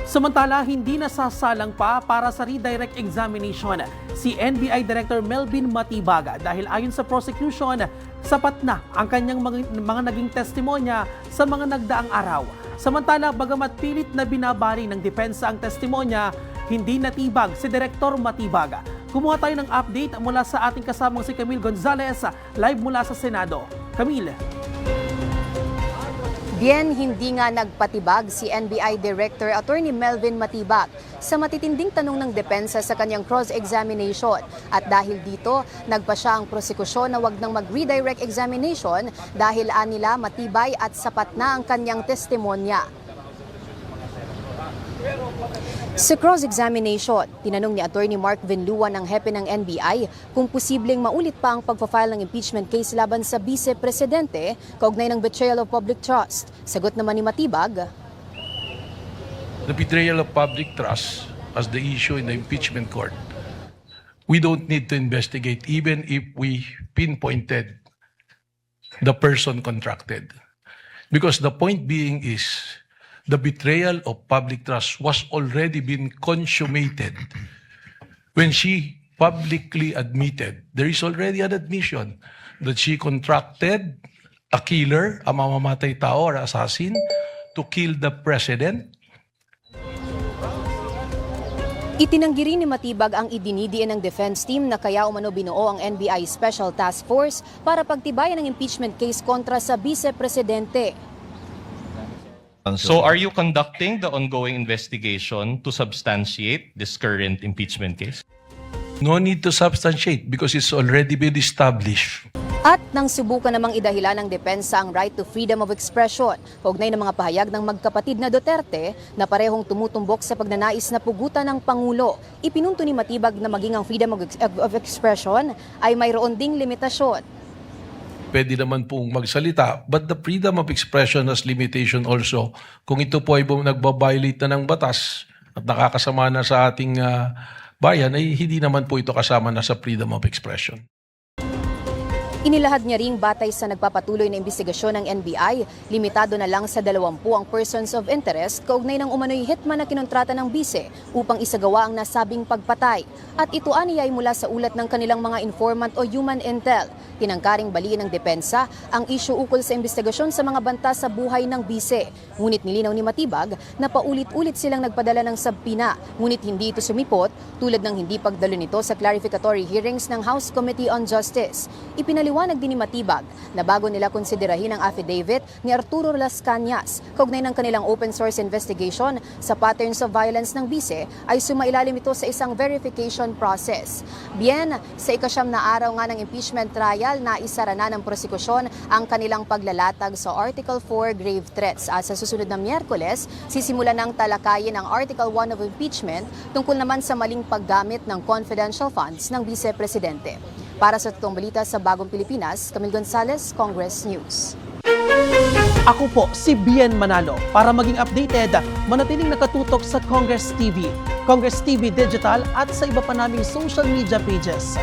Samantala, hindi nasasalang pa para sa redirect examination si NBI Director Melvin Matibaga dahil ayon sa prosecution, sapat na ang kanyang mga naging testimonya sa mga nagdaang araw. Samantala, bagamat pilit na binabari ng depensa ang testimonya, hindi natibag si Director Matibaga. Kumuha tayo ng update mula sa ating kasamang si Camille Gonzalez, live mula sa Senado. Camille. Bien, hindi nga nagpatibag si NBI Director Attorney Melvin Matibag sa matitinding tanong ng depensa sa kanyang cross-examination. At dahil dito, nagpa siya ang prosekusyon na wag nang mag-redirect examination dahil anila matibay at sapat na ang kanyang testimonya. Sa cross-examination, tinanong ni Attorney Mark Vinlua ng hepe ng NBI kung posibleng maulit pa ang pagpa-file ng impeachment case laban sa Vice Presidente kaugnay ng betrayal of public trust. Sagot naman ni Matibag, the betrayal of public trust as the issue in the impeachment court, we don't need to investigate even if we pinpointed the person contracted. Because the point being is, the betrayal of public trust was already been consummated when she publicly admitted, there is already an admission that she contracted a killer, a mamamatay tao or assassin, to kill the president. itinanggi rin ni Matibag ang idinidiin ng defense team na kaya umano binuo ang NBI Special Task Force para pagtibayan ng impeachment case kontra sa Vice Presidente. So are you conducting the ongoing investigation to substantiate this current impeachment case? No need to substantiate because it's already been established. At nang subukan namang idahilan ng depensa ang right to freedom of expression, kaugnay ng mga pahayag ng magkapatid na Duterte na parehong tumutumbok sa pagnanais na pugutan ng Pangulo, ipinunto ni Matibag na maging ang freedom of expression ay mayroon ding limitasyon. Pwede naman pong magsalita, but the freedom of expression has limitation also. Kung ito po ay nagbabiolate na ng batas at nakakasama na sa ating bayan, ay hindi naman po ito kasama na sa freedom of expression. Inilahad niya ring batay sa nagpapatuloy na imbestigasyon ng NBI, limitado na lang sa 20 ang persons of interest kaugnay ng umano'y hitman na kinontrata ng bise upang isagawa ang nasabing pagpatay. At ito aniya ay mula sa ulat ng kanilang mga informant o human intel. Tinangkaring baliin ng depensa ang isyu ukol sa imbestigasyon sa mga banta sa buhay ng bise. Ngunit nilinaw ni Matibag na paulit-ulit silang nagpadala ng sabpina, ngunit hindi ito sumipot tulad ng hindi pagdalo nito sa clarificatory hearings ng House Committee on Justice. Ipinaliwanag din ni Matibag na bago nila konsiderahin ang affidavit ni Arturo Las Cañas kaugnay ng kanilang open source investigation sa patterns of violence ng bise ay sumailalim ito sa isang verification process. Bien, sa ikasyam na araw nga ng impeachment trial, na isara na ng prosekusyon ang kanilang paglalatag sa Article 4 grave threats. Sa susunod na Miyerkules, sisimulan ng talakayin ang Article 1 of impeachment tungkol naman sa maling paggamit ng confidential funds ng Vice Presidente. Para sa totoong balita sa Bagong Pilipinas, Camille Gonzalez, Congress News. Ako po si Bien Manalo. Para maging updated, manatiling nakatutok sa Congress TV, Congress TV Digital at sa iba pa naming social media pages.